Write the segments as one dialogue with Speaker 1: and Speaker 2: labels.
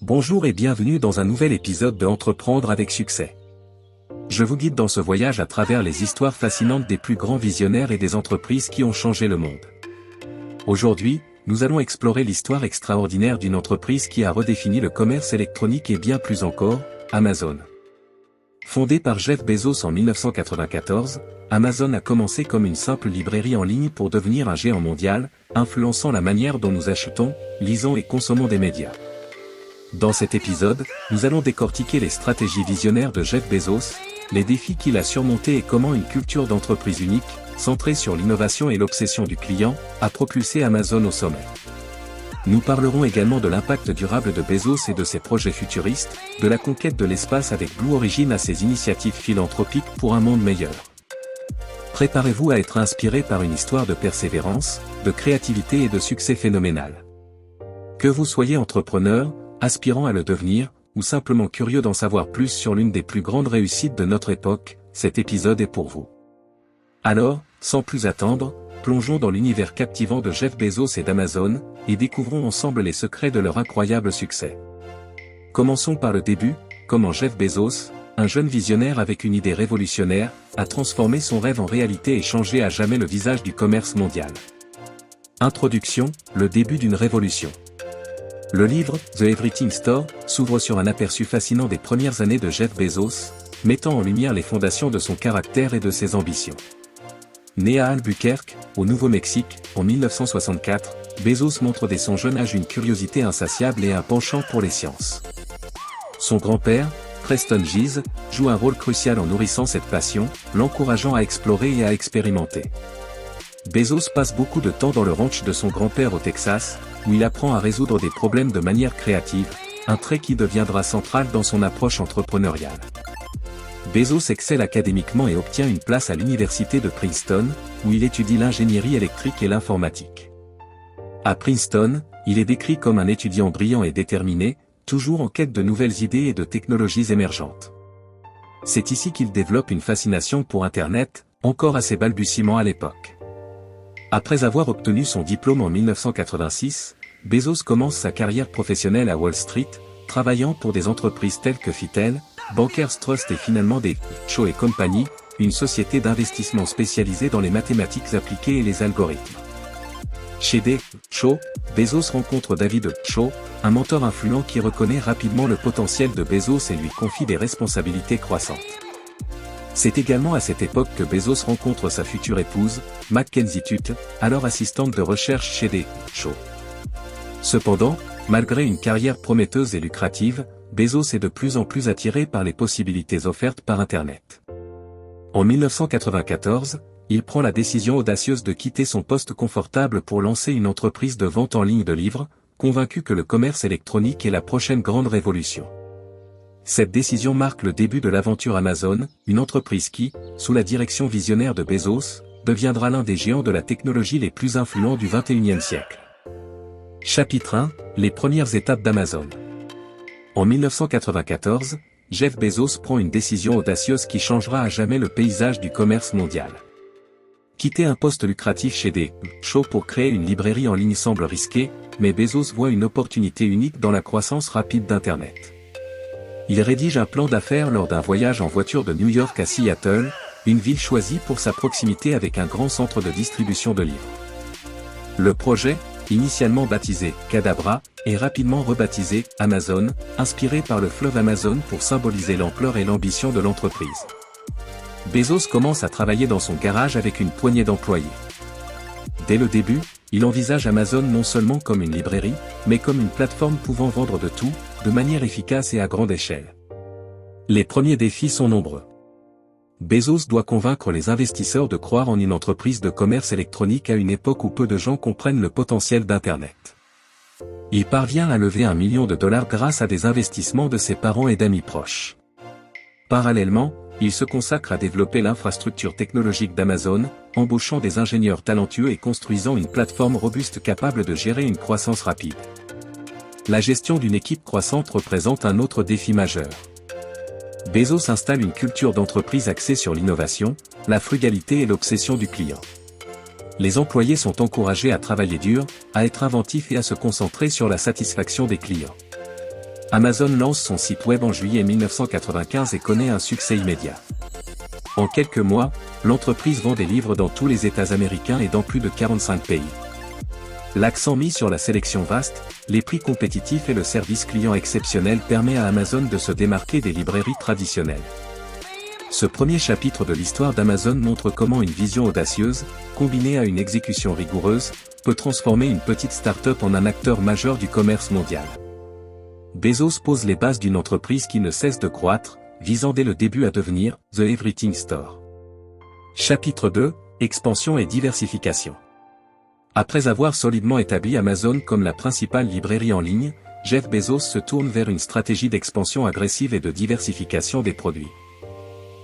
Speaker 1: Bonjour et bienvenue dans un nouvel épisode de Entreprendre avec succès. Je vous guide dans ce voyage à travers les histoires fascinantes des plus grands visionnaires et des entreprises qui ont changé le monde. Aujourd'hui, nous allons explorer l'histoire extraordinaire d'une entreprise qui a redéfini le commerce électronique et bien plus encore, Amazon. Fondée par Jeff Bezos en 1994, Amazon a commencé comme une simple librairie en ligne pour devenir un géant mondial, influençant la manière dont nous achetons, lisons et consommons des médias. Dans cet épisode, nous allons décortiquer les stratégies visionnaires de Jeff Bezos, les défis qu'il a surmontés et comment une culture d'entreprise unique, centrée sur l'innovation et l'obsession du client, a propulsé Amazon au sommet. Nous parlerons également de l'impact durable de Bezos et de ses projets futuristes, de la conquête de l'espace avec Blue Origin à ses initiatives philanthropiques pour un monde meilleur. Préparez-vous à être inspiré par une histoire de persévérance, de créativité et de succès phénoménal. Que vous soyez entrepreneur, aspirant à le devenir, ou simplement curieux d'en savoir plus sur l'une des plus grandes réussites de notre époque, cet épisode est pour vous. Alors, sans plus attendre, plongeons dans l'univers captivant de Jeff Bezos et d'Amazon, et découvrons ensemble les secrets de leur incroyable succès. Commençons par le début, comment Jeff Bezos, un jeune visionnaire avec une idée révolutionnaire, a transformé son rêve en réalité et changé à jamais le visage du commerce mondial. Introduction, le début d'une révolution. Le livre, The Everything Store, s'ouvre sur un aperçu fascinant des premières années de Jeff Bezos, mettant en lumière les fondations de son caractère et de ses ambitions. Né à Albuquerque, au Nouveau-Mexique, en 1964, Bezos montre dès son jeune âge une curiosité insatiable et un penchant pour les sciences. Son grand-père, Preston Gies, joue un rôle crucial en nourrissant cette passion, l'encourageant à explorer et à expérimenter. Bezos passe beaucoup de temps dans le ranch de son grand-père au Texas, où il apprend à résoudre des problèmes de manière créative, un trait qui deviendra central dans son approche entrepreneuriale. Bezos excelle académiquement et obtient une place à l'université de Princeton, où il étudie l'ingénierie électrique et l'informatique. À Princeton, il est décrit comme un étudiant brillant et déterminé, toujours en quête de nouvelles idées et de technologies émergentes. C'est ici qu'il développe une fascination pour Internet, encore à ses balbutiements à l'époque. Après avoir obtenu son diplôme en 1986, Bezos commence sa carrière professionnelle à Wall Street, travaillant pour des entreprises telles que Fitel, Bankers Trust et finalement des Shaw & Company, une société d'investissement spécialisée dans les mathématiques appliquées et les algorithmes. Chez des Shaw, Bezos rencontre David Shaw, un mentor influent qui reconnaît rapidement le potentiel de Bezos et lui confie des responsabilités croissantes. C'est également à cette époque que Bezos rencontre sa future épouse, Mackenzie Tutte, alors assistante de recherche chez des Shaw. Cependant, malgré une carrière prometteuse et lucrative, Bezos est de plus en plus attiré par les possibilités offertes par Internet. En 1994, il prend la décision audacieuse de quitter son poste confortable pour lancer une entreprise de vente en ligne de livres, convaincu que le commerce électronique est la prochaine grande révolution. Cette décision marque le début de l'aventure Amazon, une entreprise qui, sous la direction visionnaire de Bezos, deviendra l'un des géants de la technologie les plus influents du XXIe siècle. Chapitre 1, les premières étapes d'Amazon. En 1994, Jeff Bezos prend une décision audacieuse qui changera à jamais le paysage du commerce mondial. Quitter un poste lucratif chez des Shaw pour créer une librairie en ligne semble risqué, mais Bezos voit une opportunité unique dans la croissance rapide d'Internet. Il rédige un plan d'affaires lors d'un voyage en voiture de New York à Seattle, une ville choisie pour sa proximité avec un grand centre de distribution de livres. Le projet, initialement baptisé Cadabra, est rapidement rebaptisé Amazon, inspiré par le fleuve Amazon pour symboliser l'ampleur et l'ambition de l'entreprise. Bezos commence à travailler dans son garage avec une poignée d'employés. Dès le début, il envisage Amazon non seulement comme une librairie, mais comme une plateforme pouvant vendre de tout, de manière efficace et à grande échelle. Les premiers défis sont nombreux. Bezos doit convaincre les investisseurs de croire en une entreprise de commerce électronique à une époque où peu de gens comprennent le potentiel d'Internet. Il parvient à lever $1 million grâce à des investissements de ses parents et d'amis proches. Parallèlement, il se consacre à développer l'infrastructure technologique d'Amazon, embauchant des ingénieurs talentueux et construisant une plateforme robuste capable de gérer une croissance rapide. La gestion d'une équipe croissante représente un autre défi majeur. Bezos installe une culture d'entreprise axée sur l'innovation, la frugalité et l'obsession du client. Les employés sont encouragés à travailler dur, à être inventifs et à se concentrer sur la satisfaction des clients. Amazon lance son site web en juillet 1995 et connaît un succès immédiat. En quelques mois, l'entreprise vend des livres dans tous les États américains et dans plus de 45 pays. L'accent mis sur la sélection vaste, les prix compétitifs et le service client exceptionnel permet à Amazon de se démarquer des librairies traditionnelles. Ce premier chapitre de l'histoire d'Amazon montre comment une vision audacieuse, combinée à une exécution rigoureuse, peut transformer une petite start-up en un acteur majeur du commerce mondial. Bezos pose les bases d'une entreprise qui ne cesse de croître, visant dès le début à devenir « The Everything Store ». Chapitre 2, Expansion et diversification. Après avoir solidement établi Amazon comme la principale librairie en ligne, Jeff Bezos se tourne vers une stratégie d'expansion agressive et de diversification des produits.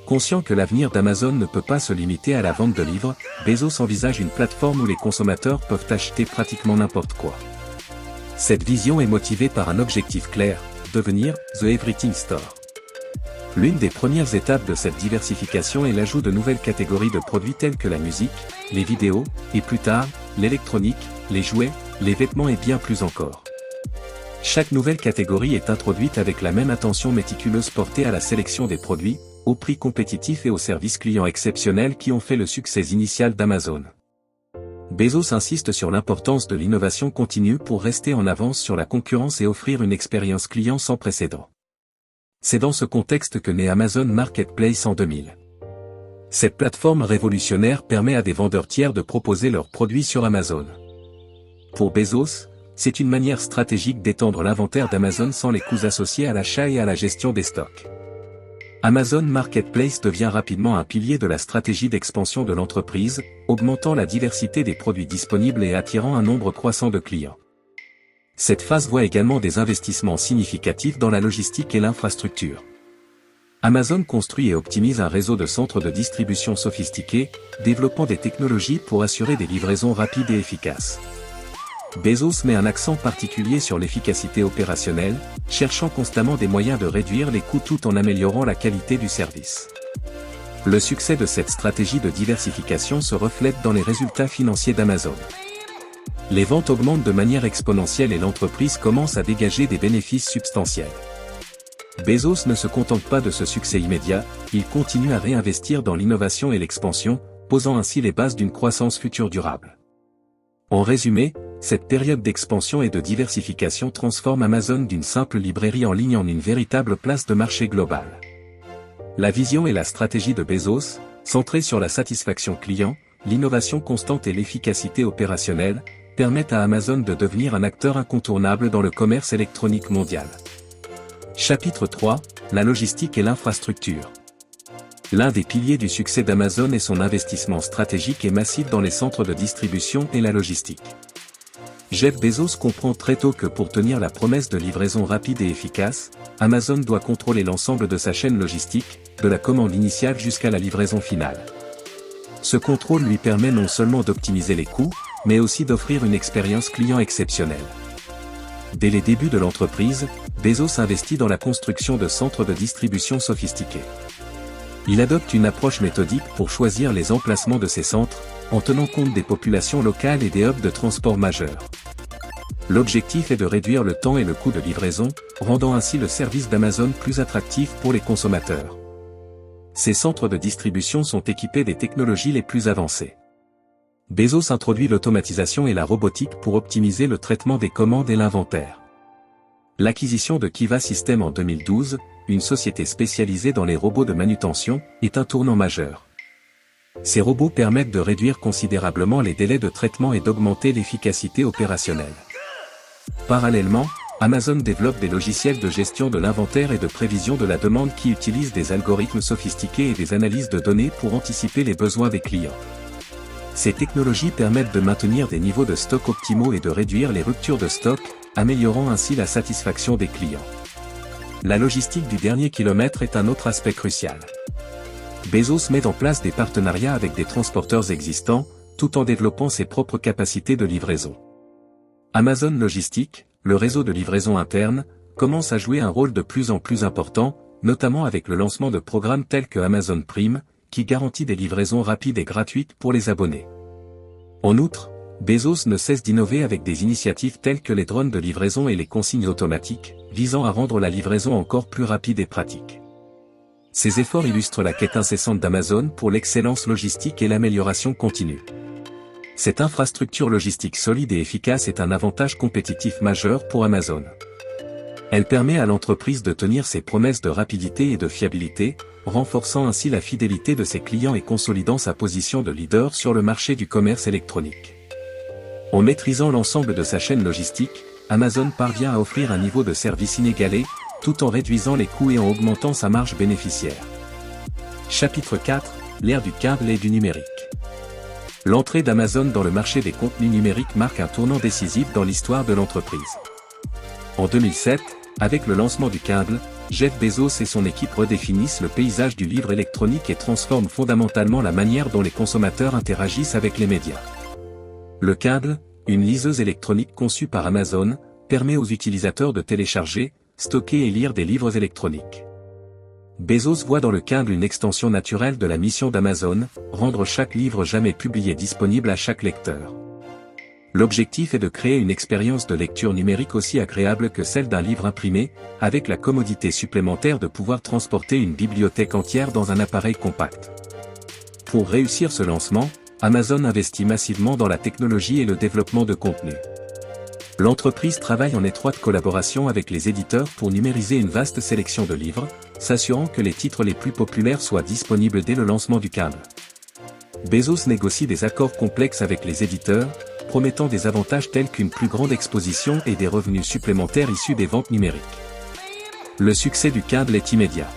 Speaker 1: Conscient que l'avenir d'Amazon ne peut pas se limiter à la vente de livres, Bezos envisage une plateforme où les consommateurs peuvent acheter pratiquement n'importe quoi. Cette vision est motivée par un objectif clair, devenir « The Everything Store ». L'une des premières étapes de cette diversification est l'ajout de nouvelles catégories de produits tels que la musique, les vidéos, et plus tard, l'électronique, les jouets, les vêtements et bien plus encore. Chaque nouvelle catégorie est introduite avec la même attention méticuleuse portée à la sélection des produits, au prix compétitif et au service client exceptionnel qui ont fait le succès initial d'Amazon. Bezos insiste sur l'importance de l'innovation continue pour rester en avance sur la concurrence et offrir une expérience client sans précédent. C'est dans ce contexte que naît Amazon Marketplace en 2000. Cette plateforme révolutionnaire permet à des vendeurs tiers de proposer leurs produits sur Amazon. Pour Bezos, c'est une manière stratégique d'étendre l'inventaire d'Amazon sans les coûts associés à l'achat et à la gestion des stocks. Amazon Marketplace devient rapidement un pilier de la stratégie d'expansion de l'entreprise, augmentant la diversité des produits disponibles et attirant un nombre croissant de clients. Cette phase voit également des investissements significatifs dans la logistique et l'infrastructure. Amazon construit et optimise un réseau de centres de distribution sophistiqués, développant des technologies pour assurer des livraisons rapides et efficaces. Bezos met un accent particulier sur l'efficacité opérationnelle, cherchant constamment des moyens de réduire les coûts tout en améliorant la qualité du service. Le succès de cette stratégie de diversification se reflète dans les résultats financiers d'Amazon. Les ventes augmentent de manière exponentielle et l'entreprise commence à dégager des bénéfices substantiels. Bezos ne se contente pas de ce succès immédiat, il continue à réinvestir dans l'innovation et l'expansion, posant ainsi les bases d'une croissance future durable. En résumé, cette période d'expansion et de diversification transforme Amazon d'une simple librairie en ligne en une véritable place de marché globale. La vision et la stratégie de Bezos, centrées sur la satisfaction client, l'innovation constante et l'efficacité opérationnelle, permettent à Amazon de devenir un acteur incontournable dans le commerce électronique mondial. Chapitre 3, la logistique et l'infrastructure. L'un des piliers du succès d'Amazon est son investissement stratégique et massif dans les centres de distribution et la logistique. Jeff Bezos comprend très tôt que pour tenir la promesse de livraison rapide et efficace, Amazon doit contrôler l'ensemble de sa chaîne logistique, de la commande initiale jusqu'à la livraison finale. Ce contrôle lui permet non seulement d'optimiser les coûts, mais aussi d'offrir une expérience client exceptionnelle. Dès les débuts de l'entreprise, Bezos investit dans la construction de centres de distribution sophistiqués. Il adopte une approche méthodique pour choisir les emplacements de ces centres, en tenant compte des populations locales et des hubs de transport majeurs. L'objectif est de réduire le temps et le coût de livraison, rendant ainsi le service d'Amazon plus attractif pour les consommateurs. Ces centres de distribution sont équipés des technologies les plus avancées. Bezos introduit l'automatisation et la robotique pour optimiser le traitement des commandes et l'inventaire. L'acquisition de Kiva Systems en 2012, une société spécialisée dans les robots de manutention, est un tournant majeur. Ces robots permettent de réduire considérablement les délais de traitement et d'augmenter l'efficacité opérationnelle. Parallèlement, Amazon développe des logiciels de gestion de l'inventaire et de prévision de la demande qui utilisent des algorithmes sophistiqués et des analyses de données pour anticiper les besoins des clients. Ces technologies permettent de maintenir des niveaux de stock optimaux et de réduire les ruptures de stock, améliorant ainsi la satisfaction des clients. La logistique du dernier kilomètre est un autre aspect crucial. Bezos met en place des partenariats avec des transporteurs existants, tout en développant ses propres capacités de livraison. Amazon Logistique, le réseau de livraison interne, commence à jouer un rôle de plus en plus important, notamment avec le lancement de programmes tels que Amazon Prime, qui garantit des livraisons rapides et gratuites pour les abonnés. En outre, Bezos ne cesse d'innover avec des initiatives telles que les drones de livraison et les consignes automatiques, visant à rendre la livraison encore plus rapide et pratique. Ces efforts illustrent la quête incessante d'Amazon pour l'excellence logistique et l'amélioration continue. Cette infrastructure logistique solide et efficace est un avantage compétitif majeur pour Amazon. Elle permet à l'entreprise de tenir ses promesses de rapidité et de fiabilité, renforçant ainsi la fidélité de ses clients et consolidant sa position de leader sur le marché du commerce électronique. En maîtrisant l'ensemble de sa chaîne logistique, Amazon parvient à offrir un niveau de service inégalé, tout en réduisant les coûts et en augmentant sa marge bénéficiaire. Chapitre 4, l'ère du câble et du numérique. L'entrée d'Amazon dans le marché des contenus numériques marque un tournant décisif dans l'histoire de l'entreprise. En 2007, avec le lancement du câble, Jeff Bezos et son équipe redéfinissent le paysage du livre électronique et transforment fondamentalement la manière dont les consommateurs interagissent avec les médias. Le câble, une liseuse électronique conçue par Amazon, permet aux utilisateurs de télécharger, stocker et lire des livres électroniques. Bezos voit dans le câble une extension naturelle de la mission d'Amazon, rendre chaque livre jamais publié disponible à chaque lecteur. L'objectif est de créer une expérience de lecture numérique aussi agréable que celle d'un livre imprimé, avec la commodité supplémentaire de pouvoir transporter une bibliothèque entière dans un appareil compact. Pour réussir ce lancement, Amazon investit massivement dans la technologie et le développement de contenu. L'entreprise travaille en étroite collaboration avec les éditeurs pour numériser une vaste sélection de livres, s'assurant que les titres les plus populaires soient disponibles dès le lancement du câble. Bezos négocie des accords complexes avec les éditeurs, promettant des avantages tels qu'une plus grande exposition et des revenus supplémentaires issus des ventes numériques. Le succès du câble est immédiat.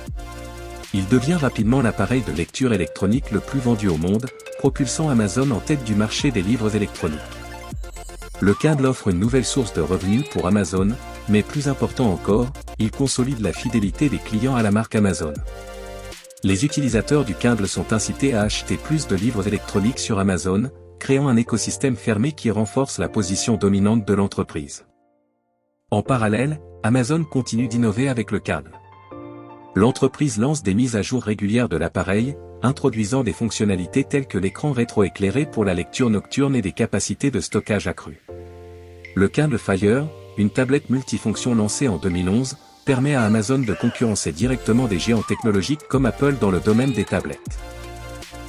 Speaker 1: Il devient rapidement l'appareil de lecture électronique le plus vendu au monde, propulsant Amazon en tête du marché des livres électroniques. Le câble offre une nouvelle source de revenus pour Amazon, mais plus important encore, il consolide la fidélité des clients à la marque Amazon. Les utilisateurs du câble sont incités à acheter plus de livres électroniques sur Amazon, créant un écosystème fermé qui renforce la position dominante de l'entreprise. En parallèle, Amazon continue d'innover avec le câble. L'entreprise lance des mises à jour régulières de l'appareil, introduisant des fonctionnalités telles que l'écran rétroéclairé pour la lecture nocturne et des capacités de stockage accrues. Le câble Fire, une tablette multifonction lancée en 2011, permet à Amazon de concurrencer directement des géants technologiques comme Apple dans le domaine des tablettes.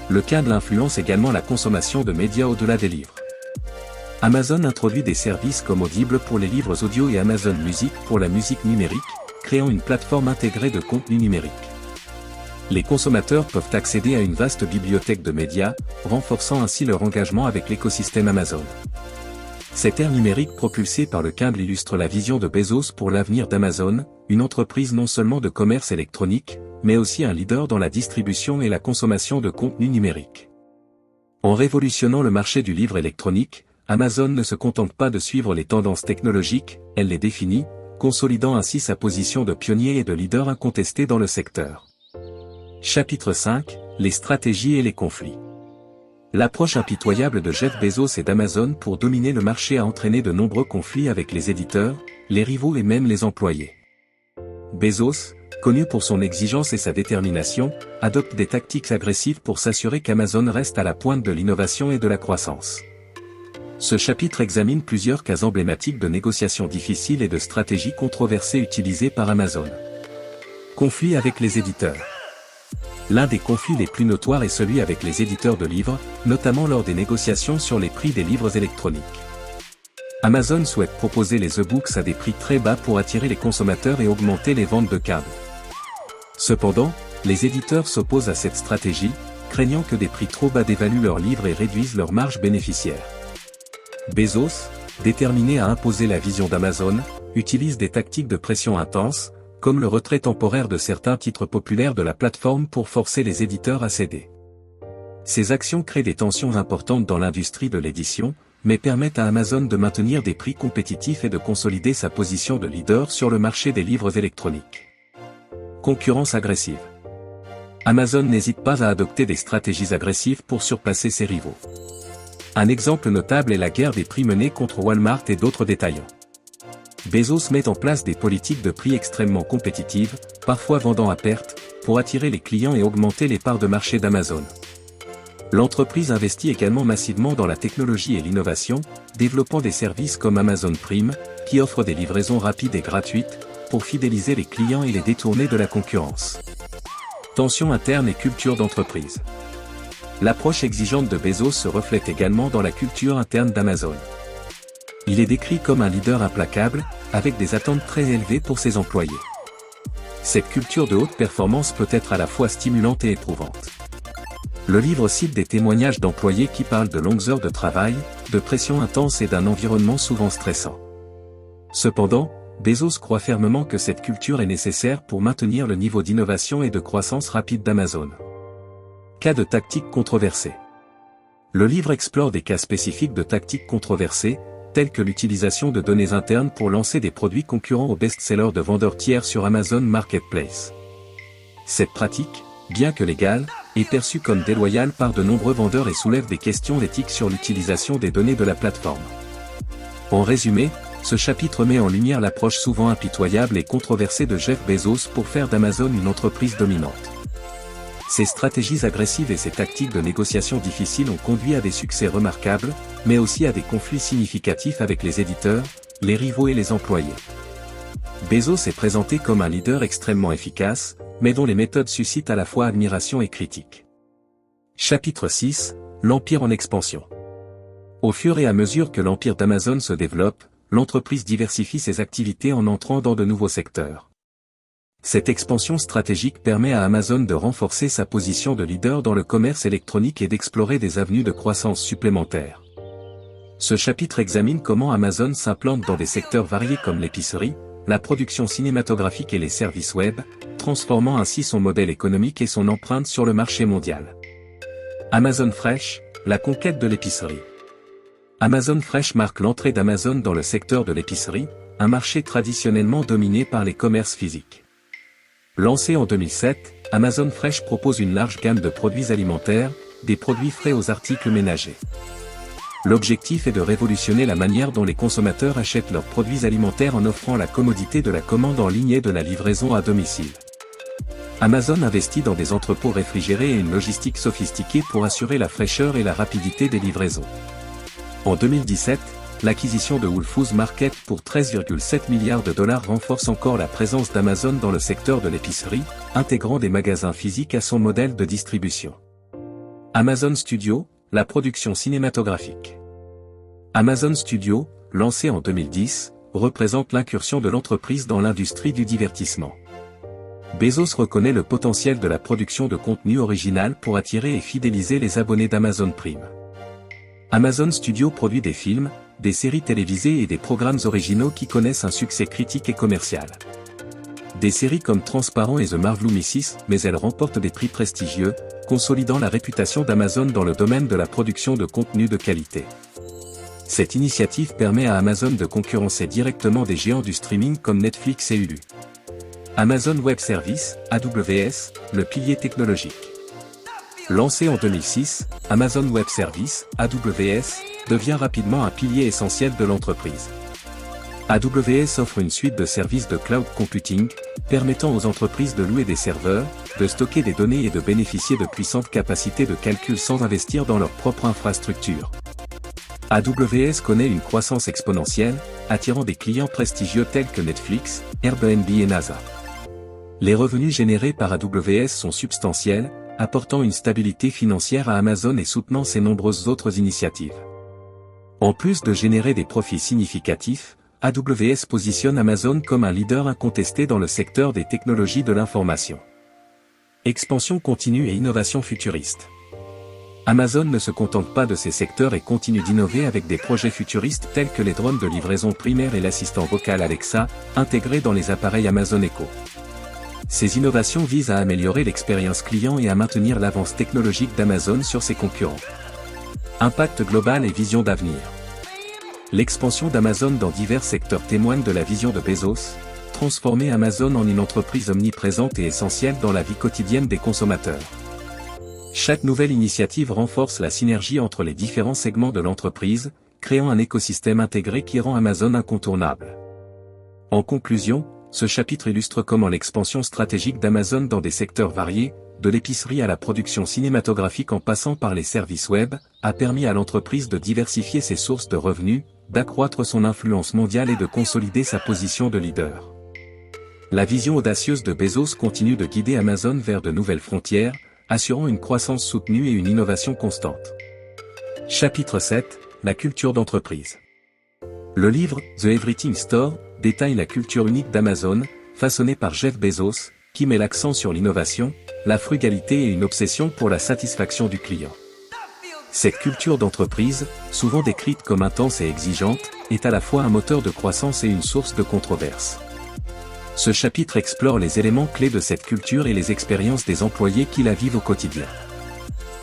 Speaker 1: Le câble influence également la consommation de médias au-delà des livres. Amazon introduit des services comme Audible pour les livres audio et Amazon Music pour la musique numérique, créant une plateforme intégrée de contenu numérique. Les consommateurs peuvent accéder à une vaste bibliothèque de médias, renforçant ainsi leur engagement avec l'écosystème Amazon. Cette ère numérique propulsée par le câble illustre la vision de Bezos pour l'avenir d'Amazon, une entreprise non seulement de commerce électronique, mais aussi un leader dans la distribution et la consommation de contenu numérique. En révolutionnant le marché du livre électronique, Amazon ne se contente pas de suivre les tendances technologiques, elle les définit, consolidant ainsi sa position de pionnier et de leader incontesté dans le secteur. Chapitre 5, les stratégies et les conflits. L'approche impitoyable de Jeff Bezos et d'Amazon pour dominer le marché a entraîné de nombreux conflits avec les éditeurs, les rivaux et même les employés. Bezos, connu pour son exigence et sa détermination, adopte des tactiques agressives pour s'assurer qu'Amazon reste à la pointe de l'innovation et de la croissance. Ce chapitre examine plusieurs cas emblématiques de négociations difficiles et de stratégies controversées utilisées par Amazon. Conflit avec les éditeurs. L'un des conflits les plus notoires est celui avec les éditeurs de livres, notamment lors des négociations sur les prix des livres électroniques. Amazon souhaite proposer les e-books à des prix très bas pour attirer les consommateurs et augmenter les ventes de câbles. Cependant, les éditeurs s'opposent à cette stratégie, craignant que des prix trop bas dévaluent leurs livres et réduisent leur marge bénéficiaire. Bezos, déterminé à imposer la vision d'Amazon, utilise des tactiques de pression intenses, comme le retrait temporaire de certains titres populaires de la plateforme pour forcer les éditeurs à céder. Ces actions créent des tensions importantes dans l'industrie de l'édition, mais permettent à Amazon de maintenir des prix compétitifs et de consolider sa position de leader sur le marché des livres électroniques. Concurrence agressive. Amazon n'hésite pas à adopter des stratégies agressives pour surpasser ses rivaux. Un exemple notable est la guerre des prix menée contre Walmart et d'autres détaillants. Bezos met en place des politiques de prix extrêmement compétitives, parfois vendant à perte, pour attirer les clients et augmenter les parts de marché d'Amazon. L'entreprise investit également massivement dans la technologie et l'innovation, développant des services comme Amazon Prime, qui offre des livraisons rapides et gratuites, pour fidéliser les clients et les détourner de la concurrence. Tensions internes et culture d'entreprise. L'approche exigeante de Bezos se reflète également dans la culture interne d'Amazon. Il est décrit comme un leader implacable, avec des attentes très élevées pour ses employés. Cette culture de haute performance peut être à la fois stimulante et éprouvante. Le livre cite des témoignages d'employés qui parlent de longues heures de travail, de pression intense et d'un environnement souvent stressant. Cependant, Bezos croit fermement que cette culture est nécessaire pour maintenir le niveau d'innovation et de croissance rapide d'Amazon. Cas de tactiques controversées. Le livre explore des cas spécifiques de tactiques controversées, telles que l'utilisation de données internes pour lancer des produits concurrents aux best-sellers de vendeurs tiers sur Amazon Marketplace. Cette pratique, bien que légale, est perçue comme déloyale par de nombreux vendeurs et soulève des questions éthiques sur l'utilisation des données de la plateforme. En résumé, ce chapitre met en lumière l'approche souvent impitoyable et controversée de Jeff Bezos pour faire d'Amazon une entreprise dominante. Ses stratégies agressives et ses tactiques de négociation difficiles ont conduit à des succès remarquables, mais aussi à des conflits significatifs avec les éditeurs, les rivaux et les employés. Bezos est présenté comme un leader extrêmement efficace, mais dont les méthodes suscitent à la fois admiration et critique. Chapitre 6, l'empire en expansion. Au fur et à mesure que l'empire d'Amazon se développe, l'entreprise diversifie ses activités en entrant dans de nouveaux secteurs. Cette expansion stratégique permet à Amazon de renforcer sa position de leader dans le commerce électronique et d'explorer des avenues de croissance supplémentaires. Ce chapitre examine comment Amazon s'implante dans des secteurs variés comme l'épicerie, la production cinématographique et les services web, transformant ainsi son modèle économique et son empreinte sur le marché mondial. Amazon Fresh, la conquête de l'épicerie. Amazon Fresh marque l'entrée d'Amazon dans le secteur de l'épicerie, un marché traditionnellement dominé par les commerces physiques. Lancé en 2007, Amazon Fresh propose une large gamme de produits alimentaires, des produits frais aux articles ménagers. L'objectif est de révolutionner la manière dont les consommateurs achètent leurs produits alimentaires en offrant la commodité de la commande en ligne et de la livraison à domicile. Amazon investit dans des entrepôts réfrigérés et une logistique sophistiquée pour assurer la fraîcheur et la rapidité des livraisons. En 2017, l'acquisition de Whole Foods Market pour 13,7 milliards de dollars renforce encore la présence d'Amazon dans le secteur de l'épicerie, intégrant des magasins physiques à son modèle de distribution. Amazon Studios, la production cinématographique. Amazon Studios, lancé en 2010, représente l'incursion de l'entreprise dans l'industrie du divertissement. Bezos reconnaît le potentiel de la production de contenu original pour attirer et fidéliser les abonnés d'Amazon Prime. Amazon Studios produit des films, des séries télévisées et des programmes originaux qui connaissent un succès critique et commercial. Des séries comme Transparent et The Marvelous Mrs. mais elles remportent des prix prestigieux, consolidant la réputation d'Amazon dans le domaine de la production de contenu de qualité. Cette initiative permet à Amazon de concurrencer directement des géants du streaming comme Netflix et Hulu. Amazon Web Services, AWS, le pilier technologique. Lancé en 2006, Amazon Web Services, AWS, devient rapidement un pilier essentiel de l'entreprise. AWS offre une suite de services de cloud computing, permettant aux entreprises de louer des serveurs, de stocker des données et de bénéficier de puissantes capacités de calcul sans investir dans leur propre infrastructure. AWS connaît une croissance exponentielle, attirant des clients prestigieux tels que Netflix, Airbnb et NASA. Les revenus générés par AWS sont substantiels, apportant une stabilité financière à Amazon et soutenant ses nombreuses autres initiatives. En plus de générer des profits significatifs, AWS positionne Amazon comme un leader incontesté dans le secteur des technologies de l'information. Expansion continue et innovation futuriste. Amazon ne se contente pas de ces secteurs et continue d'innover avec des projets futuristes tels que les drones de livraison primaire et l'assistant vocal Alexa, intégrés dans les appareils Amazon Echo. Ces innovations visent à améliorer l'expérience client et à maintenir l'avance technologique d'Amazon sur ses concurrents. Impact global et vision d'avenir. L'expansion d'Amazon dans divers secteurs témoigne de la vision de Bezos, transformer Amazon en une entreprise omniprésente et essentielle dans la vie quotidienne des consommateurs. Chaque nouvelle initiative renforce la synergie entre les différents segments de l'entreprise, créant un écosystème intégré qui rend Amazon incontournable. En conclusion, ce chapitre illustre comment l'expansion stratégique d'Amazon dans des secteurs variés, de l'épicerie à la production cinématographique en passant par les services web, a permis à l'entreprise de diversifier ses sources de revenus, d'accroître son influence mondiale et de consolider sa position de leader. La vision audacieuse de Bezos continue de guider Amazon vers de nouvelles frontières, assurant une croissance soutenue et une innovation constante. Chapitre 7, la culture d'entreprise. Le livre The Everything Store détaille la culture unique d'Amazon, façonnée par Jeff Bezos, qui met l'accent sur l'innovation, la frugalité et une obsession pour la satisfaction du client. Cette culture d'entreprise, souvent décrite comme intense et exigeante, est à la fois un moteur de croissance et une source de controverse. Ce chapitre explore les éléments clés de cette culture et les expériences des employés qui la vivent au quotidien.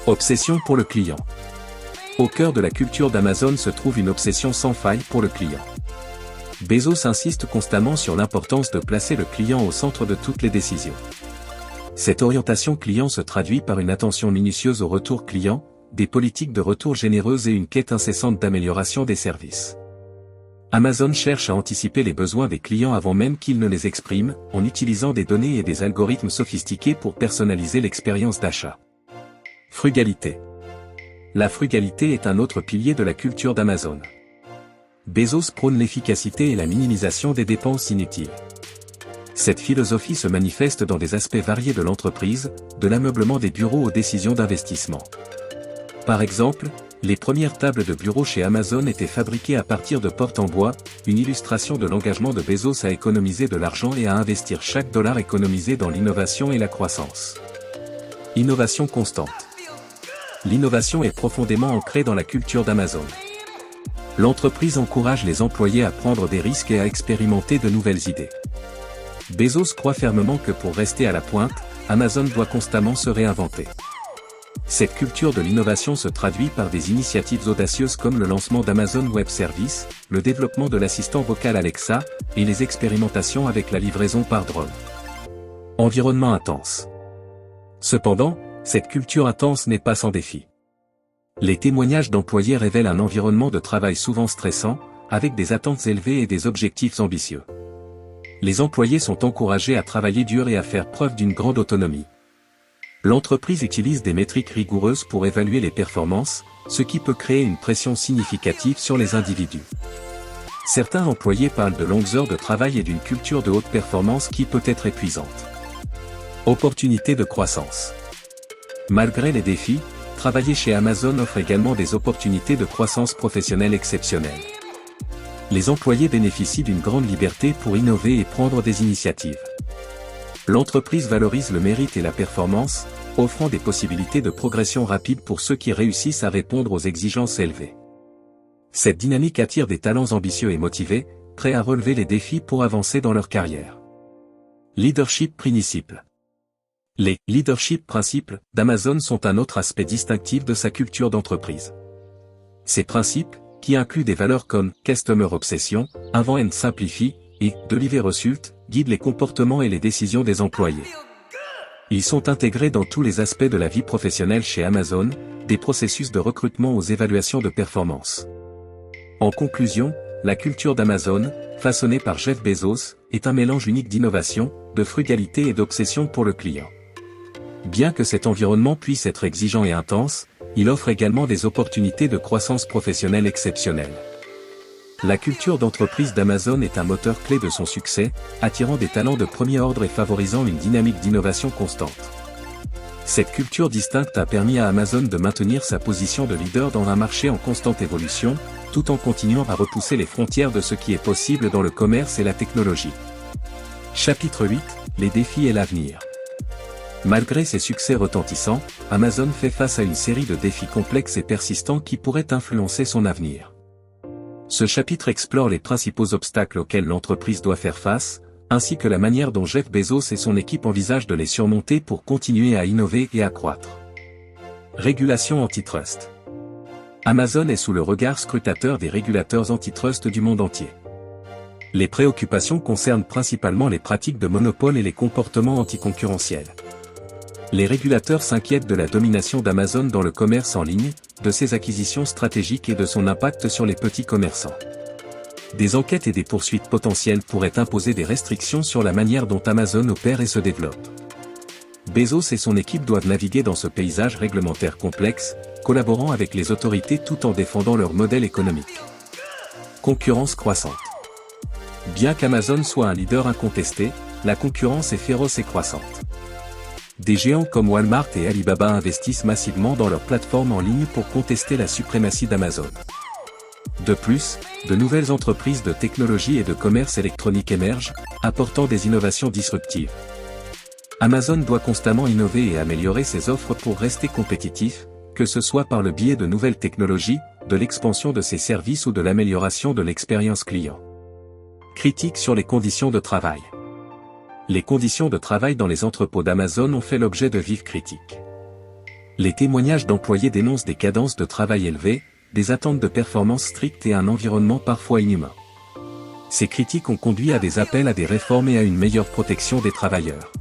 Speaker 1: Obsession pour le client. Au cœur de la culture d'Amazon se trouve une obsession sans faille pour le client. Bezos insiste constamment sur l'importance de placer le client au centre de toutes les décisions. Cette orientation client se traduit par une attention minutieuse au retour client, des politiques de retour généreuses et une quête incessante d'amélioration des services. Amazon cherche à anticiper les besoins des clients avant même qu'ils ne les expriment, en utilisant des données et des algorithmes sophistiqués pour personnaliser l'expérience d'achat. Frugalité. La frugalité est un autre pilier de la culture d'Amazon. Bezos prône l'efficacité et la minimisation des dépenses inutiles. Cette philosophie se manifeste dans des aspects variés de l'entreprise, de l'ameublement des bureaux aux décisions d'investissement. Par exemple, les premières tables de bureau chez Amazon étaient fabriquées à partir de portes en bois, une illustration de l'engagement de Bezos à économiser de l'argent et à investir chaque dollar économisé dans l'innovation et la croissance. Innovation constante. L'innovation est profondément ancrée dans la culture d'Amazon. L'entreprise encourage les employés à prendre des risques et à expérimenter de nouvelles idées. Bezos croit fermement que pour rester à la pointe, Amazon doit constamment se réinventer. Cette culture de l'innovation se traduit par des initiatives audacieuses comme le lancement d'Amazon Web Services, le développement de l'assistant vocal Alexa, et les expérimentations avec la livraison par drone. Environnement intense. Cependant, cette culture intense n'est pas sans défi. Les témoignages d'employés révèlent un environnement de travail souvent stressant, avec des attentes élevées et des objectifs ambitieux. Les employés sont encouragés à travailler dur et à faire preuve d'une grande autonomie. L'entreprise utilise des métriques rigoureuses pour évaluer les performances, ce qui peut créer une pression significative sur les individus. Certains employés parlent de longues heures de travail et d'une culture de haute performance qui peut être épuisante. Opportunités de croissance. Malgré les défis, travailler chez Amazon offre également des opportunités de croissance professionnelle exceptionnelles. Les employés bénéficient d'une grande liberté pour innover et prendre des initiatives. L'entreprise valorise le mérite et la performance, offrant des possibilités de progression rapide pour ceux qui réussissent à répondre aux exigences élevées. Cette dynamique attire des talents ambitieux et motivés, prêts à relever les défis pour avancer dans leur carrière. Leadership Principles. Les leadership principles d'Amazon sont un autre aspect distinctif de sa culture d'entreprise. Ces principes, qui incluent des valeurs comme Customer Obsession, Invent and Simplify, et Deliver Result, guident les comportements et les décisions des employés. Ils sont intégrés dans tous les aspects de la vie professionnelle chez Amazon, des processus de recrutement aux évaluations de performance. En conclusion, la culture d'Amazon, façonnée par Jeff Bezos, est un mélange unique d'innovation, de frugalité et d'obsession pour le client. Bien que cet environnement puisse être exigeant et intense, il offre également des opportunités de croissance professionnelle exceptionnelles. La culture d'entreprise d'Amazon est un moteur clé de son succès, attirant des talents de premier ordre et favorisant une dynamique d'innovation constante. Cette culture distincte a permis à Amazon de maintenir sa position de leader dans un marché en constante évolution, tout en continuant à repousser les frontières de ce qui est possible dans le commerce et la technologie. Chapitre 8, les défis et l'avenir. Malgré ses succès retentissants, Amazon fait face à une série de défis complexes et persistants qui pourraient influencer son avenir. Ce chapitre explore les principaux obstacles auxquels l'entreprise doit faire face, ainsi que la manière dont Jeff Bezos et son équipe envisagent de les surmonter pour continuer à innover et à croître. Régulation antitrust. Amazon est sous le regard scrutateur des régulateurs antitrust du monde entier. Les préoccupations concernent principalement les pratiques de monopole et les comportements anticoncurrentiels. Les régulateurs s'inquiètent de la domination d'Amazon dans le commerce en ligne, de ses acquisitions stratégiques et de son impact sur les petits commerçants. Des enquêtes et des poursuites potentielles pourraient imposer des restrictions sur la manière dont Amazon opère et se développe. Bezos et son équipe doivent naviguer dans ce paysage réglementaire complexe, collaborant avec les autorités tout en défendant leur modèle économique. Concurrence croissante. Bien qu'Amazon soit un leader incontesté, la concurrence est féroce et croissante. Des géants comme Walmart et Alibaba investissent massivement dans leurs plateformes en ligne pour contester la suprématie d'Amazon. De plus, de nouvelles entreprises de technologie et de commerce électronique émergent, apportant des innovations disruptives. Amazon doit constamment innover et améliorer ses offres pour rester compétitif, que ce soit par le biais de nouvelles technologies, de l'expansion de ses services ou de l'amélioration de l'expérience client. Critique sur les conditions de travail. Les conditions de travail dans les entrepôts d'Amazon ont fait l'objet de vives critiques. Les témoignages d'employés dénoncent des cadences de travail élevées, des attentes de performance strictes et un environnement parfois inhumain. Ces critiques ont conduit à des appels à des réformes et à une meilleure protection des travailleurs.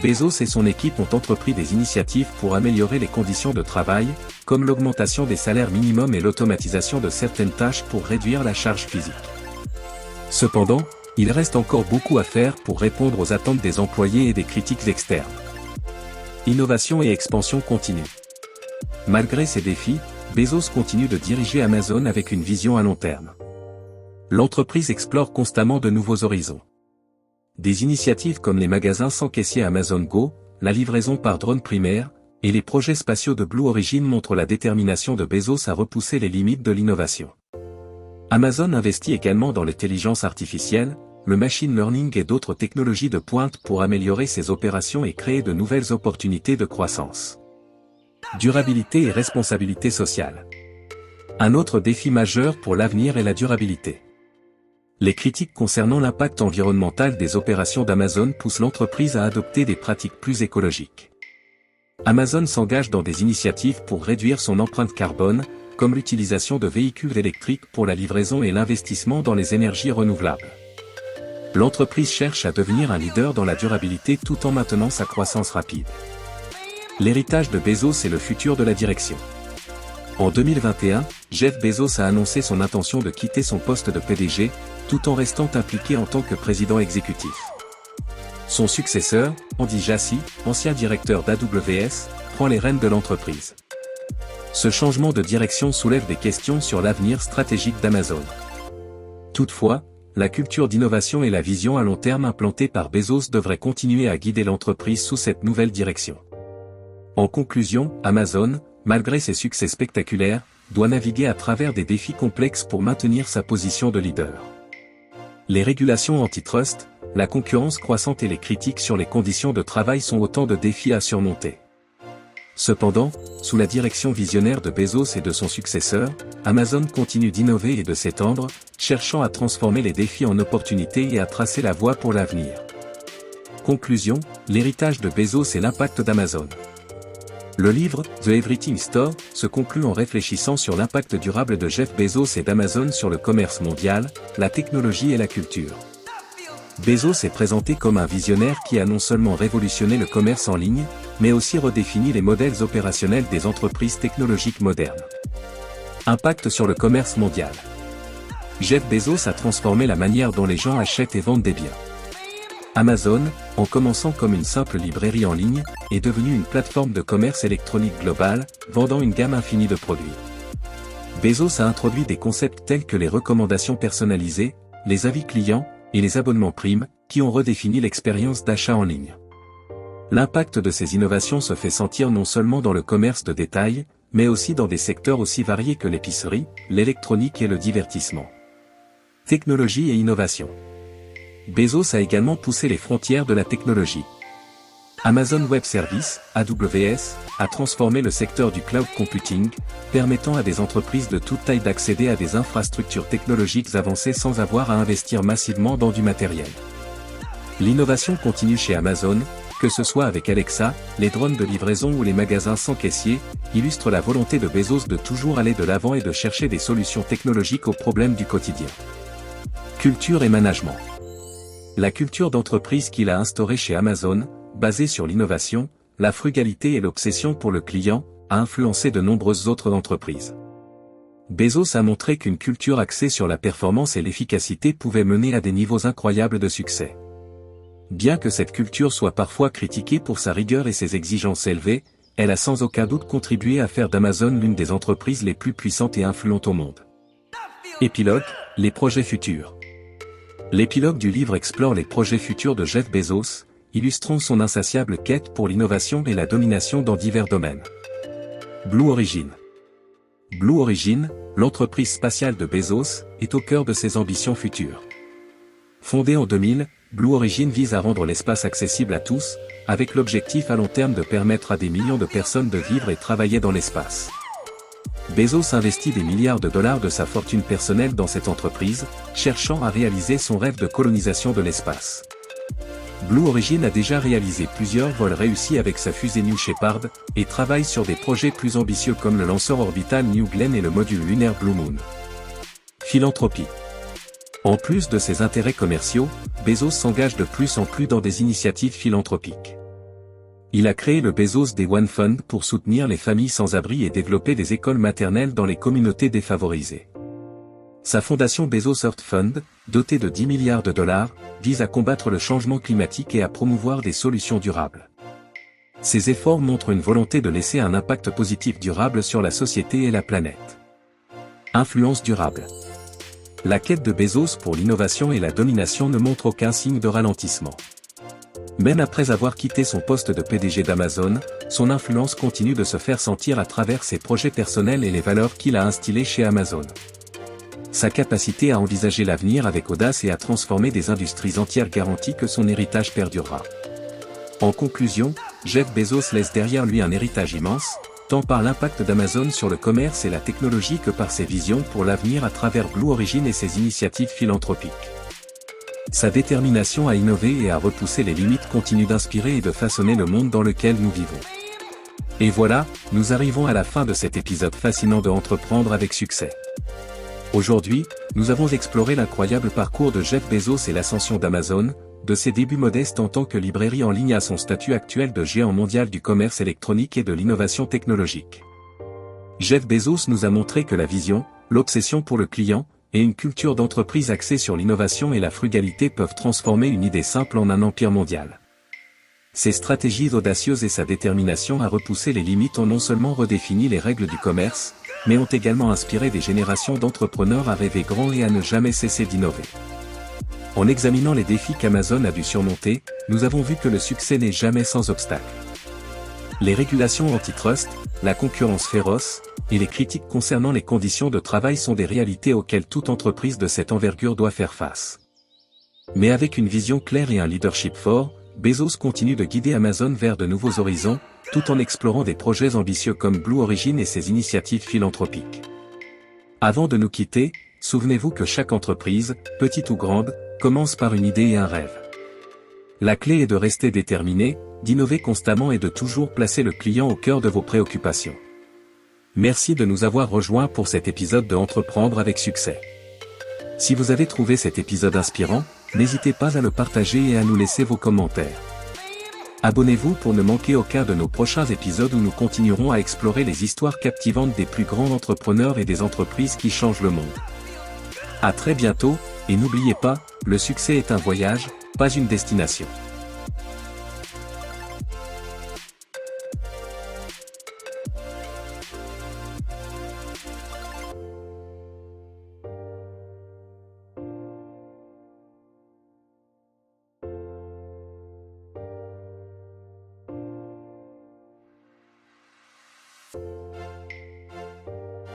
Speaker 1: Bezos et son équipe ont entrepris des initiatives pour améliorer les conditions de travail, comme l'augmentation des salaires minimums et l'automatisation de certaines tâches pour réduire la charge physique. Cependant, il reste encore beaucoup à faire pour répondre aux attentes des employés et des critiques externes. Innovation et expansion continue. Malgré ces défis, Bezos continue de diriger Amazon avec une vision à long terme. L'entreprise explore constamment de nouveaux horizons. Des initiatives comme les magasins sans caissier Amazon Go, la livraison par drone primaire, et les projets spatiaux de Blue Origin montrent la détermination de Bezos à repousser les limites de l'innovation. Amazon investit également dans l'intelligence artificielle, le machine learning et d'autres technologies de pointe pour améliorer ses opérations et créer de nouvelles opportunités de croissance. Durabilité et responsabilité sociale. Un autre défi majeur pour l'avenir est la durabilité. Les critiques concernant l'impact environnemental des opérations d'Amazon poussent l'entreprise à adopter des pratiques plus écologiques. Amazon s'engage dans des initiatives pour réduire son empreinte carbone, comme l'utilisation de véhicules électriques pour la livraison et l'investissement dans les énergies renouvelables. L'entreprise cherche à devenir un leader dans la durabilité tout en maintenant sa croissance rapide. L'héritage de Bezos est le futur de la direction. En 2021, Jeff Bezos a annoncé son intention de quitter son poste de PDG, tout en restant impliqué en tant que président exécutif. Son successeur, Andy Jassy, ancien directeur d'AWS, prend les rênes de l'entreprise. Ce changement de direction soulève des questions sur l'avenir stratégique d'Amazon. Toutefois, la culture d'innovation et la vision à long terme implantée par Bezos devraient continuer à guider l'entreprise sous cette nouvelle direction. En conclusion, Amazon, malgré ses succès spectaculaires, doit naviguer à travers des défis complexes pour maintenir sa position de leader. Les régulations antitrust, la concurrence croissante et les critiques sur les conditions de travail sont autant de défis à surmonter. Cependant, sous la direction visionnaire de Bezos et de son successeur, Amazon continue d'innover et de s'étendre, cherchant à transformer les défis en opportunités et à tracer la voie pour l'avenir. Conclusion, l'héritage de Bezos et l'impact d'Amazon. Le livre « The Everything Store » se conclut en réfléchissant sur l'impact durable de Jeff Bezos et d'Amazon sur le commerce mondial, la technologie et la culture. Bezos est présenté comme un visionnaire qui a non seulement révolutionné le commerce en ligne, mais aussi redéfini les modèles opérationnels des entreprises technologiques modernes. Impact sur le commerce mondial. Jeff Bezos a transformé la manière dont les gens achètent et vendent des biens. Amazon, en commençant comme une simple librairie en ligne, est devenue une plateforme de commerce électronique globale, vendant une gamme infinie de produits. Bezos a introduit des concepts tels que les recommandations personnalisées, les avis clients, et les abonnements primes, qui ont redéfini l'expérience d'achat en ligne. L'impact de ces innovations se fait sentir non seulement dans le commerce de détail, mais aussi dans des secteurs aussi variés que l'épicerie, l'électronique et le divertissement. Technologie et innovation. Bezos a également poussé les frontières de la technologie. Amazon Web Services, AWS, a transformé le secteur du cloud computing, permettant à des entreprises de toute taille d'accéder à des infrastructures technologiques avancées sans avoir à investir massivement dans du matériel. L'innovation continue chez Amazon, que ce soit avec Alexa, les drones de livraison ou les magasins sans caissier, illustre la volonté de Bezos de toujours aller de l'avant et de chercher des solutions technologiques aux problèmes du quotidien. Culture et management. La culture d'entreprise qu'il a instaurée chez Amazon, basée sur l'innovation, la frugalité et l'obsession pour le client, a influencé de nombreuses autres entreprises. Bezos a montré qu'une culture axée sur la performance et l'efficacité pouvait mener à des niveaux incroyables de succès. Bien que cette culture soit parfois critiquée pour sa rigueur et ses exigences élevées, elle a sans aucun doute contribué à faire d'Amazon l'une des entreprises les plus puissantes et influentes au monde. Épilogue, les projets futurs. L'épilogue du livre explore les projets futurs de Jeff Bezos, illustrant son insatiable quête pour l'innovation et la domination dans divers domaines. Blue Origin. Blue Origin, l'entreprise spatiale de Bezos, est au cœur de ses ambitions futures. Fondée en 2000, Blue Origin vise à rendre l'espace accessible à tous, avec l'objectif à long terme de permettre à des millions de personnes de vivre et travailler dans l'espace. Bezos investit des milliards de dollars de sa fortune personnelle dans cette entreprise, cherchant à réaliser son rêve de colonisation de l'espace. Blue Origin a déjà réalisé plusieurs vols réussis avec sa fusée New Shepard, et travaille sur des projets plus ambitieux comme le lanceur orbital New Glenn et le module lunaire Blue Moon. Philanthropie. En plus de ses intérêts commerciaux, Bezos s'engage de plus en plus dans des initiatives philanthropiques. Il a créé le Bezos Day One Fund pour soutenir les familles sans abri et développer des écoles maternelles dans les communautés défavorisées. Sa fondation Bezos Earth Fund, dotée de 10 milliards de dollars, vise à combattre le changement climatique et à promouvoir des solutions durables. Ces efforts montrent une volonté de laisser un impact positif durable sur la société et la planète. Influence durable. La quête de Bezos pour l'innovation et la domination ne montre aucun signe de ralentissement. Même après avoir quitté son poste de PDG d'Amazon, son influence continue de se faire sentir à travers ses projets personnels et les valeurs qu'il a instillées chez Amazon. Sa capacité à envisager l'avenir avec audace et à transformer des industries entières garantit que son héritage perdurera. En conclusion, Jeff Bezos laisse derrière lui un héritage immense, tant par l'impact d'Amazon sur le commerce et la technologie que par ses visions pour l'avenir à travers Blue Origin et ses initiatives philanthropiques. Sa détermination à innover et à repousser les limites continue d'inspirer et de façonner le monde dans lequel nous vivons. Et voilà, nous arrivons à la fin de cet épisode fascinant de Entreprendre avec succès. Aujourd'hui, nous avons exploré l'incroyable parcours de Jeff Bezos et l'ascension d'Amazon, de ses débuts modestes en tant que librairie en ligne à son statut actuel de géant mondial du commerce électronique et de l'innovation technologique. Jeff Bezos nous a montré que la vision, l'obsession pour le client, et une culture d'entreprise axée sur l'innovation et la frugalité peuvent transformer une idée simple en un empire mondial. Ses stratégies audacieuses et sa détermination à repousser les limites ont non seulement redéfini les règles du commerce, mais ont également inspiré des générations d'entrepreneurs à rêver grand et à ne jamais cesser d'innover. En examinant les défis qu'Amazon a dû surmonter, nous avons vu que le succès n'est jamais sans obstacle. Les régulations antitrust, la concurrence féroce, et les critiques concernant les conditions de travail sont des réalités auxquelles toute entreprise de cette envergure doit faire face. Mais avec une vision claire et un leadership fort, Bezos continue de guider Amazon vers de nouveaux horizons, tout en explorant des projets ambitieux comme Blue Origin et ses initiatives philanthropiques. Avant de nous quitter, souvenez-vous que chaque entreprise, petite ou grande, commence par une idée et un rêve. La clé est de rester déterminé, d'innover constamment et de toujours placer le client au cœur de vos préoccupations. Merci de nous avoir rejoints pour cet épisode de Entreprendre avec succès. Si vous avez trouvé cet épisode inspirant, n'hésitez pas à le partager et à nous laisser vos commentaires. Abonnez-vous pour ne manquer aucun de nos prochains épisodes où nous continuerons à explorer les histoires captivantes des plus grands entrepreneurs et des entreprises qui changent le monde. À très bientôt, et n'oubliez pas, le succès est un voyage, pas une destination.